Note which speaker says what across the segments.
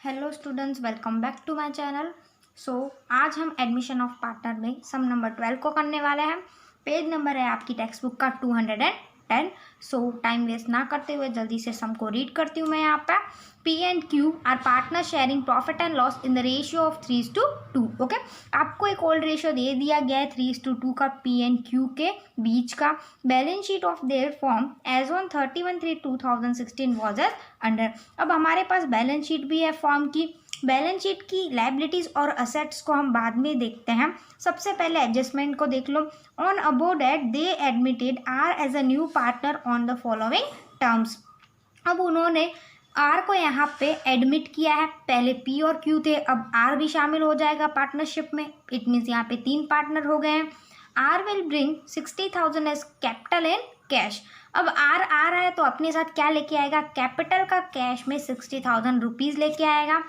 Speaker 1: Hello students, welcome back to my channel. आज हम admission of partner में सम number 12 को करने वाले हैं। पेज नंबर है आपकी टेक्स्ट बुक का 210। टाइम वेस्ट ना करते हुए जल्दी से सम को रीड करती हूँ मैं यहाँ पे। P and Q are partner sharing profit and loss in the ratio of 3:2। Okay, आपको एक ओल्ड रेशियो दे दिया गया है 3:2 का P and Q के बीच का। Balance sheet of their firm as on 31/3/2016 was as under. अब हमारे पास बैलेंस शीट भी है फॉर्म की। बैलेंस शीट की लायबिलिटीज और असेट्स को हम बाद में देखते हैं। सबसे पहले एडजस्टमेंट को देख लो। On above date they admitted R as a new partner on the following terms. अब उन्होंने आर को यहाँ पे एडमिट किया है। पहले पी और क्यू थे, अब आर भी शामिल हो जाएगा पार्टनरशिप में। इट मीन्स यहाँ पे 3 पार्टनर हो गए हैं। R will bring 60,000 as capital in cash. अब आर आ रहा है तो अपने साथ क्या लेके आएगा? कैपिटल का कैश में 60,000 रुपीज़ लेके आएगा।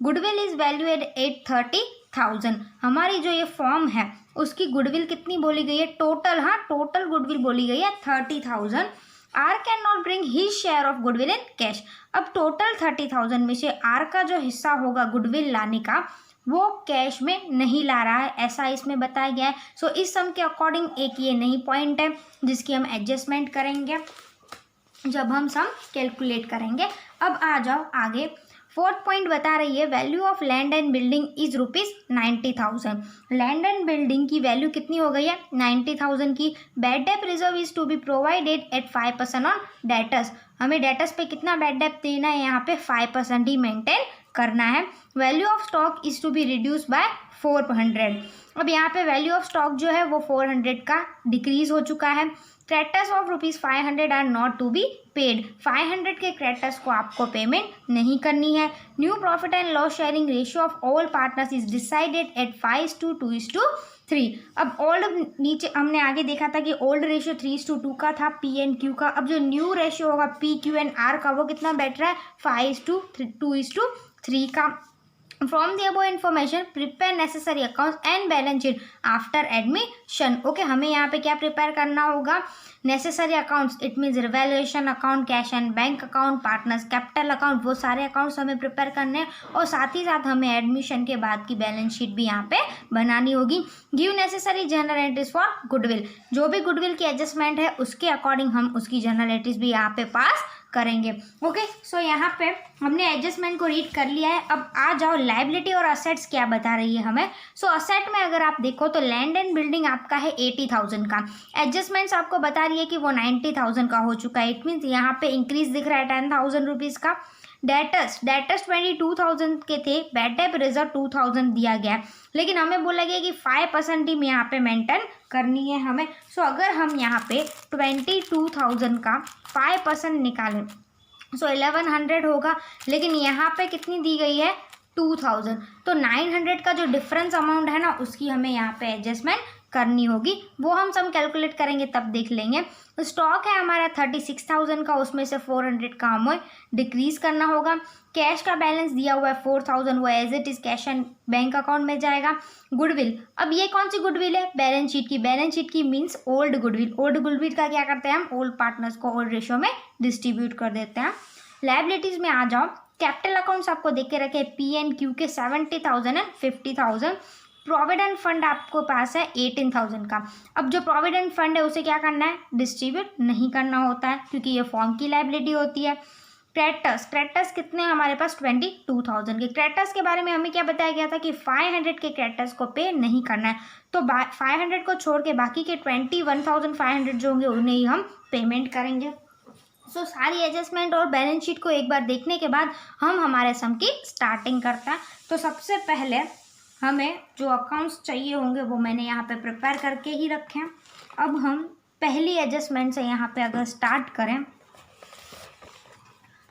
Speaker 1: Goodwill is value at 830,000। हमारी जो ये फॉर्म है उसकी गुडविल कितनी बोली गई है? टोटल, हाँ टोटल गुडविल बोली गई है 30,000। R can not bring his share of goodwill in cash. अब टोटल 30,000 में से आर का जो हिस्सा होगा गुडविल लाने का वो कैश में नहीं ला रहा है, ऐसा इसमें बताया गया है। इस सम के अकॉर्डिंग एक ये नई पॉइंट है जिसकी हम एडजस्टमेंट करेंगे जब हम सम कैलकुलेट करेंगे। अब आ जाओ आगे। 4th पॉइंट बता रही है value of land and building is ₹90,000। Land and building की वैल्यू कितनी हो गई है? 90,000 की। Bad debt reserve is to be provided at 5% on debtors. हमें डेटर्स पे कितना बैड डेट देना है? यहाँ पे 5% ही मेंटेन करना है। Value of stock is to be reduce by 400। अब यहाँ पे वैल्यू ऑफ स्टॉक जो है वो 400 का डिक्रीज हो चुका है। Creditors of ₹500 are not to be paid. 500 के क्रेडिटर्स को आपको पेमेंट नहीं करनी है। New profit and loss sharing ratio of all partners is decided at 5:2:3। अब ओल्ड नीचे हमने आगे देखा था कि ओल्ड रेशियो 3:2 का था P and Q का। अब जो न्यू रेशियो होगा P, Q and R का वो कितना बैठ रहा है? 5:2:3 का। From the above information, prepare necessary accounts and balance sheet after admission. Okay, हमें यहाँ पे क्या प्रिपेयर करना होगा? Necessary accounts, it means revaluation account, cash and bank account, partners capital account, वो सारे अकाउंट्स हमें प्रिपेयर करने हैं। और साथ ही साथ हमें एडमिशन के बाद की बैलेंस शीट भी यहाँ पे बनानी होगी। Give necessary general entries for goodwill. जो भी गुडविल की एडजस्टमेंट है उसके अकॉर्डिंग हम उसकी जनरल एंट्रीज भी यहाँ पे पास करेंगे। ओके, यहाँ पे हमने एडजस्टमेंट को रीड कर लिया है। अब आ जाओ लायबिलिटी और असेट्स क्या बता रही है हमें। असेट में अगर आप देखो तो लैंड एंड बिल्डिंग आपका है 80,000 का। एडजस्टमेंट्स आपको बता रही है कि वो 90,000 का हो चुका है। इट मीन्स यहाँ पे इंक्रीज दिख रहा है 10,000 रुपीज़ का। डेटर्स 22,000 के थे। बैड डेट रिजर्व 2,000 दिया गया, लेकिन हमें बोला गया कि 5% ही यहाँ पे मेंटेन करनी है हमें। अगर हम यहाँ पे 22,000 का 5% निकालें 1100 होगा, लेकिन यहाँ पे कितनी दी गई है? 2,000। तो 900 का जो डिफरेंस अमाउंट है ना उसकी हमें यहाँ पे एडजस्टमेंट करनी होगी। वो हम सम कैलकुलेट करेंगे तब देख लेंगे। स्टॉक है हमारा 36,000 का, उसमें से 400 का हमें डिक्रीज करना होगा। कैश का बैलेंस दिया हुआ है 4,000, वो as it is cash and bank account में जाएगा। गुडविल, अब ये कौन सी गुडविल है? बैलेंस शीट की। बैलेंस शीट की means old goodwill. Old goodwill का क्या करते हैं हम? ओल्ड पार्टनर्स को ओल्ड रेशियो में डिस्ट्रीब्यूट कर देते हैं। लायबिलिटीज में आ जाओ। कैपिटल अकाउंट्स आपको देख के रखे P and Q के 70,000 एंड 50,000। प्रोविडेंट फंड आपको पास है 18,000 का। अब जो प्रोविडेंट फंड है उसे क्या करना है? डिस्ट्रीब्यूट नहीं करना होता है क्योंकि ये फॉर्म की लायबिलिटी होती है। क्रेडिटर्स कितने हैं हमारे पास? 22,000 के। क्रेडिटर्स के बारे में हमें क्या बताया गया था कि 500 के क्रेडिटर्स को पे नहीं करना है। तो 500 को छोड़ के बाकी के 21,500 जो होंगे उन्हें ही हम पेमेंट करेंगे। सारी एडजस्टमेंट और बैलेंस शीट को एक बार देखने के बाद हम हमारे सम की स्टार्टिंग करते हैं। तो सबसे पहले हमें जो अकाउंट्स चाहिए होंगे वो मैंने यहाँ पे प्रिपेयर करके ही रखे हैं। अब हम पहली एडजस्टमेंट से यहाँ पे अगर स्टार्ट करें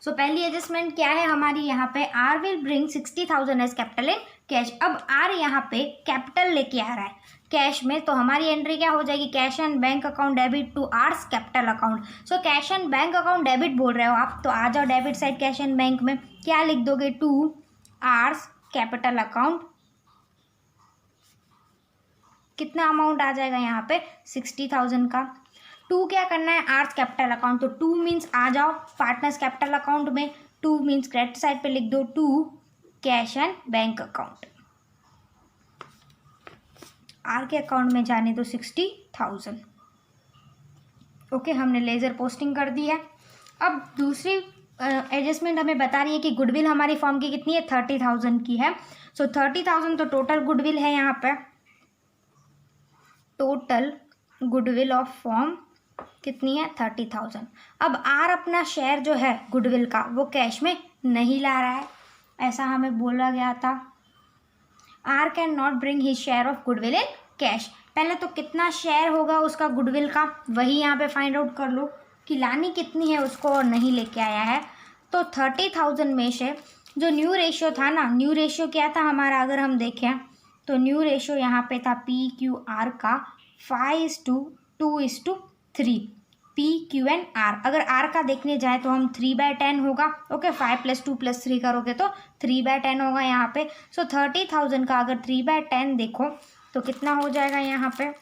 Speaker 1: पहली एडजस्टमेंट क्या है हमारी? यहाँ पे R will bring 60,000 as capital in cash. अब आर यहाँ पे कैपिटल लेके आ रहा है कैश में, तो हमारी एंट्री क्या हो जाएगी? Cash and bank account debit to R's capital account. Cash and bank account debit बोल रहे हो आप, तो आ जाओ debit side cash and bank में। क्या लिख दोगे? To R's capital account. कितना अमाउंट आ जाएगा यहाँ पे? 60,000 का। 2 क्या करना है? R's capital account. तो 2 मीन्स आ जाओ पार्टनर्स कैपिटल अकाउंट में। 2 मीन्स क्रेडिट साइड पे लिख दो 2 cash and bank account. R के अकाउंट में जाने दो 60,000। ओके, हमने लेज़र पोस्टिंग कर दी है। अब दूसरी एडजस्टमेंट हमें बता रही है कि गुडविल हमारी फॉर्म की कितनी है, 30,000 की है। सो 30,000 तो टोटल गुडविल है यहाँ पे। टोटल गुडविल ऑफ फॉर्म कितनी है, 30,000। अब आर अपना शेयर जो है गुडविल का वो कैश में नहीं ला रहा है, ऐसा हमें बोला गया था। R can not bring his share of goodwill in cash. पहले तो कितना शेयर होगा उसका गुडविल का, वही यहाँ पे फाइंड आउट कर लो कि लानी कितनी है उसको और नहीं लेके आया है। तो 30,000 में से जो न्यू रेशियो था ना, न्यू रेशियो क्या था हमारा, अगर हम देखें तो न्यू रेशियो यहाँ पे था पी क्यू आर का 5:2:3, पी क्यू एन आर। अगर आर का देखने जाए तो हम 3/10 होगा। ओके, 5 + 2 + 3 करोगे तो 3/10 होगा यहाँ पे। सो 30,000 का अगर 3/10 देखो तो कितना हो जाएगा यहाँ पे,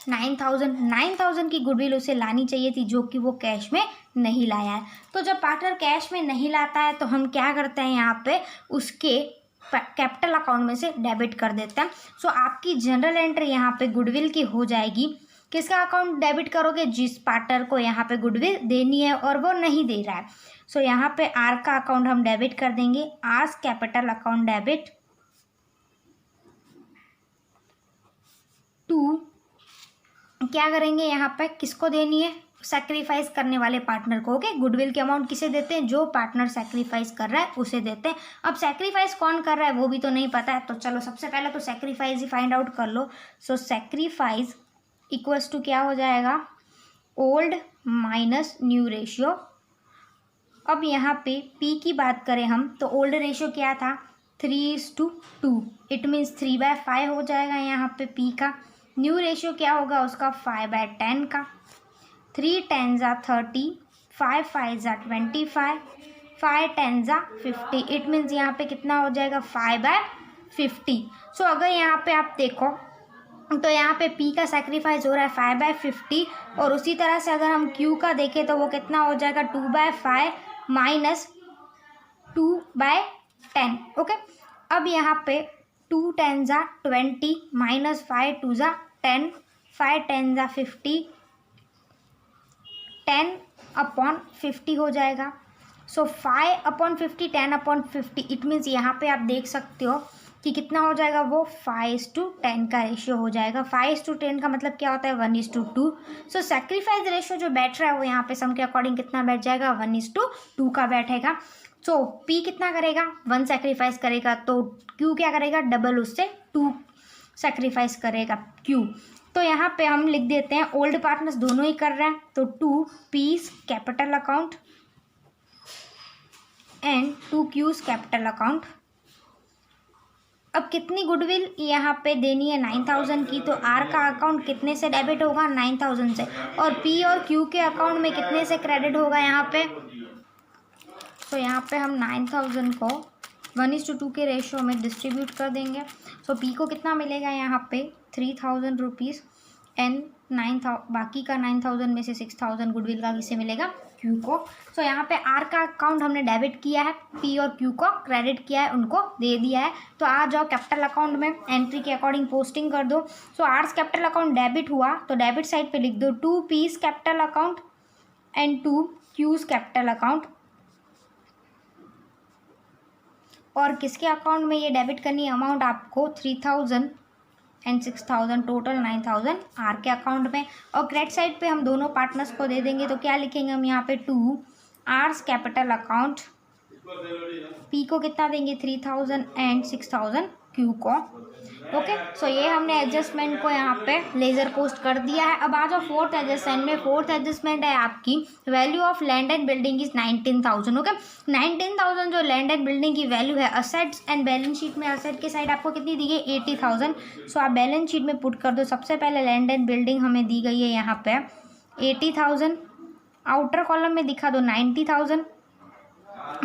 Speaker 1: 9,000 की गुडविल उसे लानी चाहिए थी, जो कि वो कैश में नहीं लाया है। तो जब पार्टनर कैश में नहीं लाता है तो हम क्या करते हैं, यहाँ पे उसके कैपिटल अकाउंट में से डेबिट कर देते हैं। सो आपकी जनरल एंट्री यहाँ पे गुडविल की हो जाएगी। किसका अकाउंट डेबिट करोगे, जिस पार्टनर को यहाँ पे गुडविल देनी है और वो नहीं दे रहा है। सो यहाँ पे आर का अकाउंट हम डेबिट कर देंगे, R's capital account debit to, क्या करेंगे यहाँ पे, किसको देनी है, सैक्रिफाइस करने वाले पार्टनर को। ओके, गुडविल की अमाउंट किसे देते हैं, जो पार्टनर सैक्रिफाइस कर रहा है उसे देते हैं। अब सैक्रिफाइस कौन कर रहा है वो भी तो नहीं पता है, तो चलो सबसे पहले तो सैक्रिफाइस ही फाइंड आउट कर लो। सो सैक्रिफाइस इक्वल्स टू क्या हो जाएगा, ओल्ड माइनस न्यू रेशियो। अब यहाँ पे पी की बात करें हम तो ओल्ड रेशियो क्या था, 3:2, इट मीन्स 3/5 हो जाएगा यहाँ पे पी का। न्यू रेशियो क्या होगा उसका, 5/10 का। 3 10s are 30, 5 5s are 25, 5 10s are 50, it means यहाँ पे कितना हो जाएगा, 5/50। सो अगर यहाँ पे आप देखो तो यहाँ पे P का सेक्रीफाइस हो रहा है 5/50, और उसी तरह से अगर हम Q का देखें तो वो कितना हो जाएगा, 2/5 माइनस 2/10। ओके, अब यहाँ पे 2 10s are 20 minus 5 2s are 10, 5 10s are 50, 10/50 हो जाएगा। सो 5/50 10/50, इट मीन्स यहाँ पे आप देख सकते हो कि कितना हो जाएगा, वो 5:10 का रेशियो हो जाएगा। 5:10 का मतलब क्या होता है, 1:2। सो सेक्रीफाइस रेशियो जो बैठ रहा है वो यहाँ पे सम के अकॉर्डिंग कितना बैठ जाएगा, 1:2 का बैठेगा। सो P कितना करेगा, 1 सेक्रीफाइस करेगा, तो Q क्या करेगा, डबल उससे 2 सेक्रीफाइस करेगा Q। तो यहाँ पे हम लिख देते हैं, ओल्ड पार्टनर्स दोनों ही कर रहे हैं, तो 2 P's capital account and 2 Q's capital account. अब कितनी गुडविल यहाँ पे देनी है, 9,000 की, तो R का अकाउंट कितने से डेबिट होगा, 9,000 से, और P और Q के अकाउंट में कितने से क्रेडिट होगा यहाँ पे। तो यहाँ पे हम 9,000 को 1:2 के रेशियो में डिस्ट्रीब्यूट कर देंगे। सो P को कितना मिलेगा यहाँ पे, 3,000 रुपीज़, एंड 9,000 बाकी का 9,000 में से 6,000 गुडविल का किसे मिलेगा, Q को। सो यहाँ पे R का अकाउंट हमने डेबिट किया है, P और Q को क्रेडिट किया है, उनको दे दिया है। तो आ जाओ कैपिटल अकाउंट में, एंट्री के अकॉर्डिंग पोस्टिंग कर दो। सो आर्स कैपिटल अकाउंट डेबिट हुआ तो डेबिट साइड पे लिख दो 2 P's capital account and 2 Q's capital account. और किसके अकाउंट में ये डेबिट करनी है अमाउंट आपको, 3,000 एंड 6,000, टोटल 9,000 आर के अकाउंट में। और क्रेडिट साइड पे हम दोनों पार्टनर्स को दे देंगे, तो क्या लिखेंगे हम यहाँ पे, 2 आर्स कैपिटल अकाउंट, पी को कितना देंगे, 3,000 एंड 6,000 क्यू को। ओके, सो ये हमने एडजस्टमेंट को यहाँ पे लेज़र पोस्ट कर दिया है। अब आ जाओ फोर्थ एडजस्टमेंट में। फोर्थ एडजस्टमेंट है आपकी, value of land and building is 19,000। Okay, 19,000 जो लैंड एंड बिल्डिंग की वैल्यू है, असेट्स एंड बैलेंस शीट में असेट के साइड आपको कितनी दी गई, 80,000। सो आप बैलेंस शीट में पुट कर दो। सबसे पहले लैंड एंड बिल्डिंग हमें दी गई है यहाँ पे 80,000, आउटर कॉलम में दिखा दो 90,000,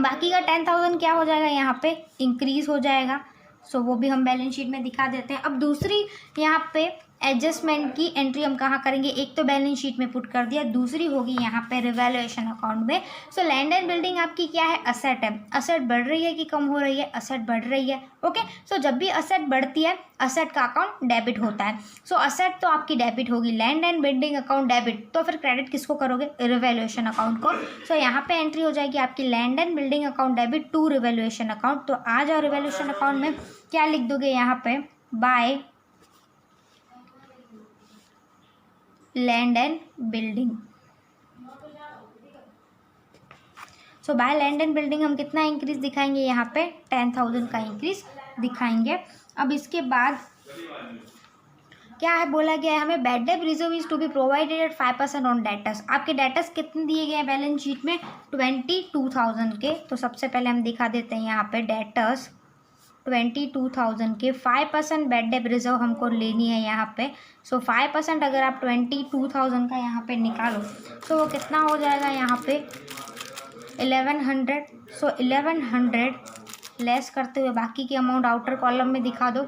Speaker 1: बाकी का 10,000 क्या हो जाएगा, यहाँ पे इंक्रीज हो जाएगा। सो वो भी हम बैलेंस शीट में दिखा देते हैं। अब दूसरी यहाँ पे एडजस्टमेंट की एंट्री हम कहाँ करेंगे, एक तो बैलेंस शीट में पुट कर दिया, दूसरी होगी यहाँ पे रिवैल्यूएशन अकाउंट में। सो लैंड एंड बिल्डिंग आपकी क्या है, असेट है। असेट बढ़ रही है कि कम हो रही है, असेट बढ़ रही है। ओके, सो जब भी असेट बढ़ती है असेट का अकाउंट डेबिट होता है। सो असेट तो आपकी डेबिट होगी, land and building account debit, तो फिर क्रेडिट किसको करोगे, रिवैल्यूएशन अकाउंट को। सो यहाँ पे एंट्री हो जाएगी आपकी land and building account debit to revaluation account. तो आ जाओ रिवैल्यूएशन अकाउंट में क्या लिख दोगे यहाँ पे, by land and building. So by land and building हम कितना इंक्रीज दिखाएंगे यहाँ पे, 10,000 का इंक्रीज दिखाएंगे। अब इसके बाद क्या है, बोला गया है हमें bad debt reserve is to be provided at 5% on debtors. आपके डेटर्स कितने दिए गए हैं बैलेंस शीट में, 22,000 के। तो सबसे पहले हम दिखा देते हैं यहाँ पे डेटर्स 22,000 के, 5% बैड डेट रिजर्व हमको लेनी है यहाँ पे। सो 5% अगर आप 22,000 का यहाँ पे निकालो तो वो कितना हो जाएगा यहाँ पे 1100। सो 1100 लेस करते हुए बाकी की अमाउंट आउटर कॉलम में दिखा दो।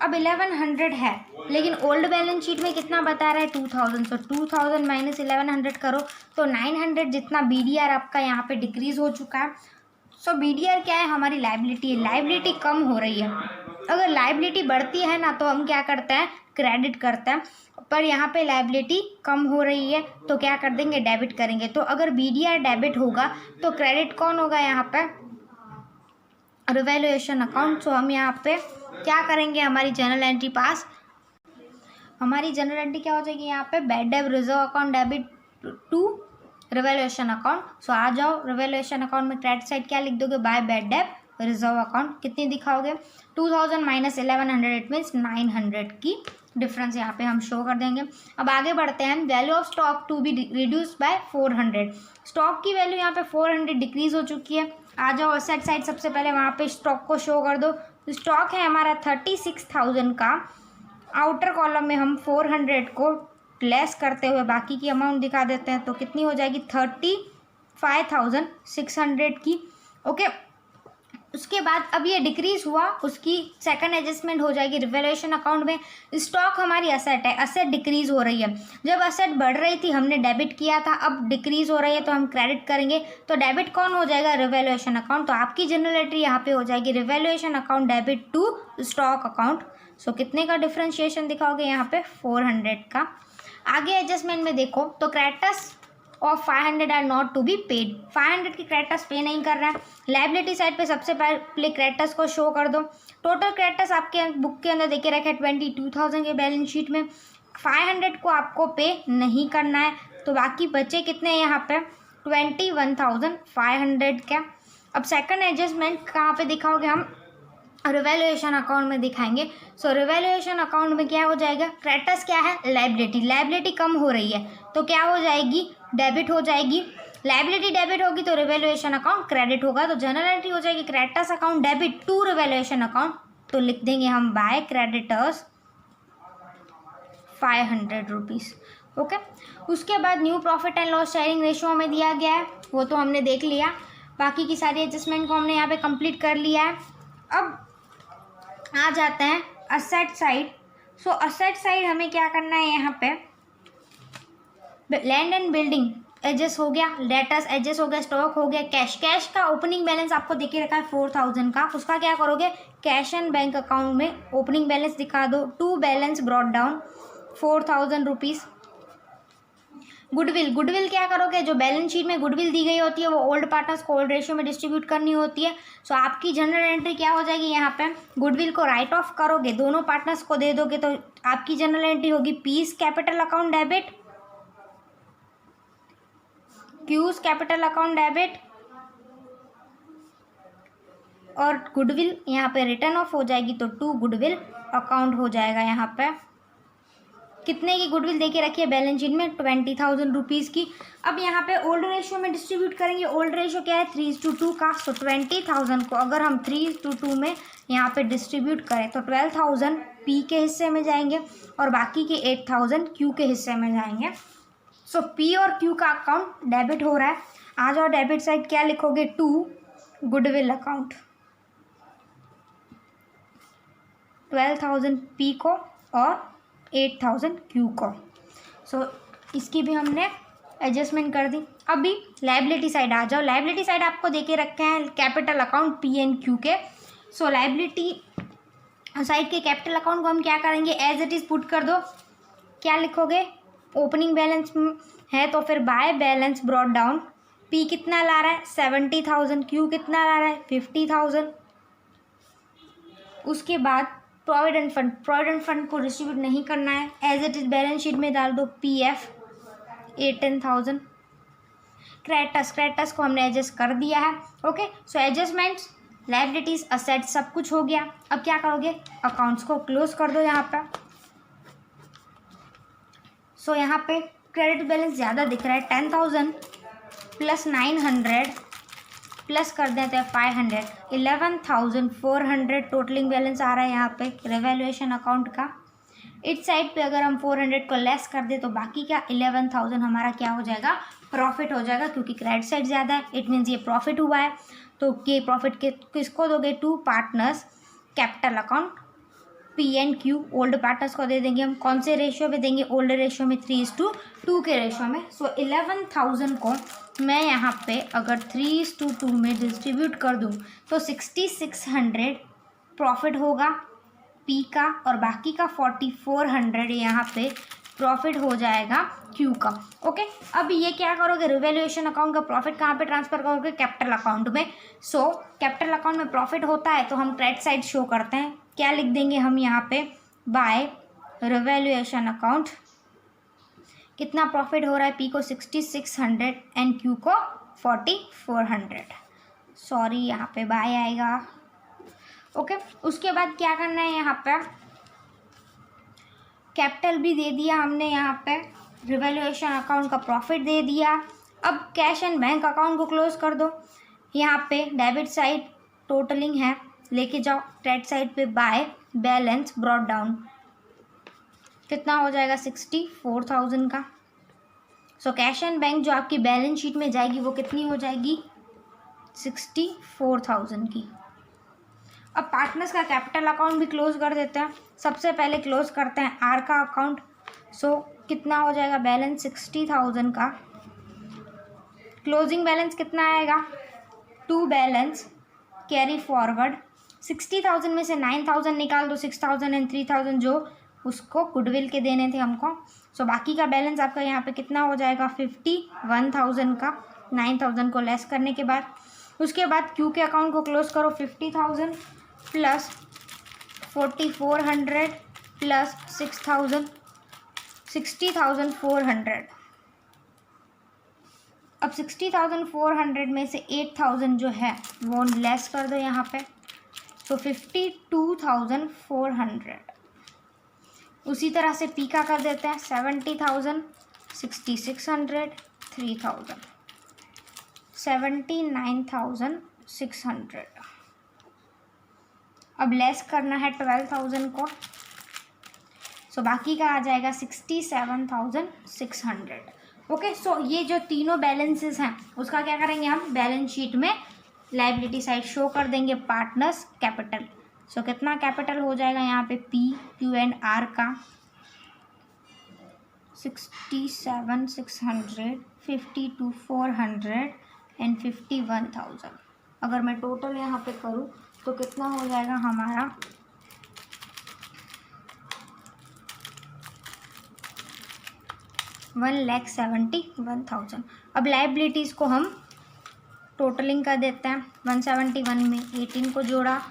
Speaker 1: अब 1100 है लेकिन ओल्ड बैलेंस शीट में कितना बता रहा है, 2000। सो 2000 माइनस 1100 करो तो 900 जितना BDR आपका यहाँ पे डिक्रीज हो चुका है। सो BDR क्या है, हमारी लाइबिलिटी है, लाइबिलिटी कम हो रही है। अगर लाइबिलिटी बढ़ती है ना तो हम क्या करते हैं, क्रेडिट करते हैं, पर यहाँ पे लाइबिलिटी कम हो रही है तो क्या कर देंगे, डेबिट करेंगे। तो अगर BDR डेबिट होगा तो क्रेडिट कौन होगा यहाँ पे, रिवैल्यूएशन अकाउंट। सो हम यहाँ पे क्या करेंगे, हमारी जनरल एंट्री पास, हमारी जनरल एंट्री क्या हो जाएगी यहाँ पे, bad debt reserve account debit to revaluation account. So आ जाओ रिवैल्यूएशन अकाउंट में क्रेडिट साइड क्या लिख दोगे, by bad debt reserve account. कितनी दिखाओगे, 2000 माइनस 1100, इट मीन्स 900 की डिफरेंस यहाँ पे हम शो कर देंगे। अब आगे बढ़ते हैं, value of stock to be reduce by 400। Stock की वैल्यू यहाँ पे 400 डिक्रीज हो चुकी है। आ जाओ असेट साइड, सबसे पहले वहाँ पे स्टॉक को शो कर दो। स्टॉक है हमारा 36,000 का, आउटर कॉलम में हम 400 को लेस करते हुए बाकी की अमाउंट दिखा देते हैं तो कितनी हो जाएगी 35,600 की। ओके, उसके बाद अब ये डिक्रीज हुआ, उसकी सेकंड एडजस्टमेंट हो जाएगी रिवैल्यूएशन अकाउंट में। स्टॉक हमारी असेट है, असेट डिक्रीज हो रही है। जब असेट बढ़ रही थी हमने डेबिट किया था, अब डिक्रीज हो रही है तो हम क्रेडिट करेंगे। तो डेबिट कौन हो जाएगा, रिवैल्यूएशन अकाउंट। तो आपकी जनरल एंट्री यहाँ पे हो जाएगी revaluation account debit to stock account. So कितने का डिफ्रेंशिएशन दिखाओगे यहाँ पे, 400 का। आगे एडजस्टमेंट में देखो तो creditors of 500 are not to be paid, 500 की क्रेडिटर्स पे नहीं कर रहा है। लाइबिलिटी साइड पे सबसे पहले क्रेडिटर्स को शो कर दो। टोटल क्रेडिटर्स आपके बुक के अंदर देखे रखे 22,000 के बैलेंस शीट में, 500 को आपको पे नहीं करना है तो बाकी बचे कितने यहाँ पे 21,500 के। अब सेकंड एडजस्टमेंट कहाँ पे दिखाओगे, हम रिवैल्यूएशन अकाउंट में दिखाएंगे। सो रिवैल्यूएशन अकाउंट में क्या हो जाएगा, क्रेडिटर्स क्या है, लाइबिलिटी, लाइबिलिटी कम हो रही है तो क्या हो जाएगी, डेबिट हो जाएगी। लाइबिलिटी डेबिट होगी तो रिवैल्यूएशन अकाउंट क्रेडिट होगा। तो जनरल एंट्री हो जाएगी creditors account debit to revaluation account. तो लिख देंगे हम बाय क्रेडिटर्स 500 रुपीज़। ओके, उसके बाद new profit and loss sharing ratio हमें दिया गया है, वो तो हमने देख लिया। बाकी की सारी एडजस्टमेंट को हमने यहाँ पे कंप्लीट कर लिया है। अब आ जाते हैं असेट साइड। सो असेट साइड हमें क्या करना है, यहाँ पे लैंड एंड बिल्डिंग एडजस्ट हो गया, डेटर्स एडजस्ट हो गया, स्टॉक हो गया, कैश, कैश का ओपनिंग बैलेंस आपको देखे रखा है 4,000 का, उसका क्या करोगे, कैश एंड बैंक अकाउंट में ओपनिंग बैलेंस दिखा दो, to balance brought down 4,000 rupees. Goodwill, goodwill क्या करोगे, जो बैलेंस शीट में गुडविल दी गई होती है वो ओल्ड पार्टनर्स को ओल्ड रेशियो में डिस्ट्रीब्यूट करनी होती है। सो आपकी जनरल एंट्री क्या हो जाएगी, यहाँ पे गुडविल को राइट ऑफ करोगे, दोनों पार्टनर्स को दे दोगे तो आपकी जनरल एंट्री होगी piece capital account debit, cues capital account debit, और गुडविल यहाँ पे रिटर्न ऑफ हो जाएगी तो टू गुडविल अकाउंट हो जाएगा। यहाँ पे कितने की गुडविल देके रखी है बैलेंस शीट में, 20,000 रुपीज़ की। अब यहाँ पे ओल्ड रेशियो में डिस्ट्रीब्यूट करेंगे। ओल्ड रेशियो क्या है, 3:2 का। सो 20,000 को अगर हम 3:2 में यहाँ पे डिस्ट्रीब्यूट करें तो 12,000 पी के हिस्से में जाएंगे और बाकी के 8,000 क्यू के हिस्से में जाएंगे। सो पी और क्यू का अकाउंट डेबिट हो रहा है। आ जाओ डेबिट साइड क्या लिखोगे, टू गुडविल अकाउंट, 12,000 पी को और 8000 क्यू को। सो इसकी भी हमने एडजस्टमेंट कर दी। अभी लाइबिलिटी साइड आ जाओ। लाइबिलिटी साइड आपको देके रखे हैं capital account P and Q के। सो लाइबिलिटी साइड के कैपिटल अकाउंट को हम क्या करेंगे, एज इट इज़ पुट कर दो। क्या लिखोगे, ओपनिंग बैलेंस है तो फिर by balance brought down. P कितना ला रहा है 70,000, क्यू कितना ला रहा है 50,000। उसके बाद प्रोविडेंट फंड को डिस्ट्रीब्यूट नहीं करना है, as it is balance sheet में डाल दो पी एफ 18,000। क्रेडिटर्स को हमने एडजस्ट कर दिया है। ओके, सो एडजस्टमेंट्स, लाइबिलिटीज, असेट्स सब कुछ हो गया। अब क्या करोगे, अकाउंट्स को क्लोज कर दो यहाँ पे। सो यहाँ पे क्रेडिट बैलेंस ज़्यादा दिख रहा है 10,000 प्लस 900 प्लस कर देते हैं 500, 11,400 टोटलिंग बैलेंस आ रहा है यहाँ पे रिवैल्यूएशन अकाउंट का। इस साइड पे अगर हम 400 को लेस कर दे तो बाकी क्या 11,000 हमारा क्या हो जाएगा, प्रॉफिट हो जाएगा, क्योंकि क्रेडिट साइड ज़्यादा है। इट मीन्स ये प्रॉफिट हुआ है। तो ये प्रॉफिट किसको दोगे, to partners, capital account P and Q. Old partners को दे देंगे हम, कौन से रेशियो में देंगे, ओल्ड रेशियो में 3:2 के रेशियो में। सो 11,000 को मैं यहाँ पे अगर 3:2 में डिस्ट्रीब्यूट कर दूँ तो 6,600 प्रॉफिट होगा पी का, और बाकी का 4,400 यहाँ पे प्रॉफिट हो जाएगा क्यू का। ओके, अब ये क्या करोगे, रिवैल्यूएशन अकाउंट का प्रॉफिट कहाँ पे ट्रांसफर करोगे, कैपिटल अकाउंट में। सो कैपिटल अकाउंट में प्रॉफिट होता है तो हम क्रेडिट साइड शो करते हैं। क्या लिख देंगे हम यहाँ पे, बाय रिवैल्यूएशन अकाउंट कितना प्रॉफिट हो रहा है, पी को 6,600 एंड क्यू को 4,400। सॉरी, यहाँ पे बाय आएगा। ओके, उसके बाद क्या करना है, यहाँ पे कैपिटल भी दे दिया हमने, यहाँ पे रिवैल्यूएशन अकाउंट का प्रॉफिट दे दिया। अब कैश एंड बैंक अकाउंट को क्लोज कर दो। यहाँ पे डेबिट साइड टोटलिंग है, लेके जाओ क्रेडिट साइड पे बाय बैलेंस ब्रॉट डाउन। कितना हो जाएगा 64,000 का। सो कैश एंड बैंक जो आपकी बैलेंस शीट में जाएगी वो कितनी हो जाएगी, 64,000 की। अब पार्टनर्स का कैपिटल अकाउंट भी क्लोज कर देते हैं। सबसे पहले क्लोज करते हैं आर का अकाउंट। सो कितना हो जाएगा बैलेंस 60,000 का। क्लोजिंग बैलेंस कितना आएगा, टू बैलेंस कैरी फॉरवर्ड। 60,000 में से 9,000 निकाल दो, 6,000 एंड 3,000 जो उसको गुडविल के देने थे हमको। सो बाकी का बैलेंस आपका यहाँ पे कितना हो जाएगा 51,000 का, 9,000 को लेस करने के बाद। उसके बाद क्यू के अकाउंट को क्लोज करो, 50,000 प्लस 4,400 प्लस 6,000, 60,400। अब 60,400 में से 8,000 जो है वो लेस कर दो यहाँ पे, तो 52,400। उसी तरह से पी का कर देते हैं 70,000, 6,600, 3,000, 79,600। अब लेस करना है 12,000 को। सो बाकी का आ जाएगा 67,600। ओके, सो ये जो तीनों बैलेंसेस हैं उसका क्या करेंगे हम, बैलेंस शीट में लाइबिलिटी साइड शो कर देंगे पार्टनर्स कैपिटल। सो कितना कैपिटल हो जाएगा यहाँ पे पी क्यू एंड आर का, 67,600, 52,400 एंड 51,000। अगर मैं टोटल यहाँ पे करूँ तो कितना हो जाएगा हमारा, 1,71,000। अब लाइबिलिटीज़ को हम टोटलिंग कर देते हैं। 171 में 18 को जोड़ा,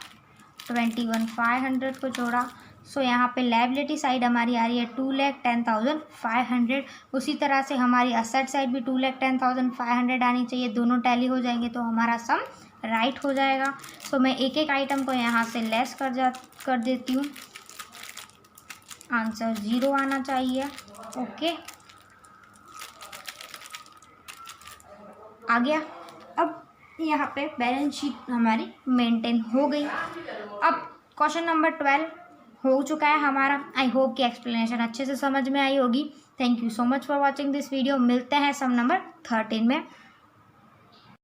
Speaker 1: 21,500 को जोड़ा। सो यहाँ पे लाइबिलिटी साइड हमारी आ रही है 2,10,500। उसी तरह से हमारी असेट साइड भी 2,10,500 आनी चाहिए। दोनों टैली हो जाएंगे तो हमारा सम राइट हो जाएगा। सो मैं एक एक आइटम को यहाँ से लेस कर देती हूँ। आंसर 0 आना चाहिए। ओके, आ गया। अब यहाँ पे बैलेंस शीट हमारी मेंटेन हो गई। अब क्वेश्चन नंबर 12 हो चुका है हमारा। आई होप कि एक्सप्लेनेशन अच्छे से समझ में आई होगी। Thank you so much for watching this video. मिलते हैं सम नंबर 13 में।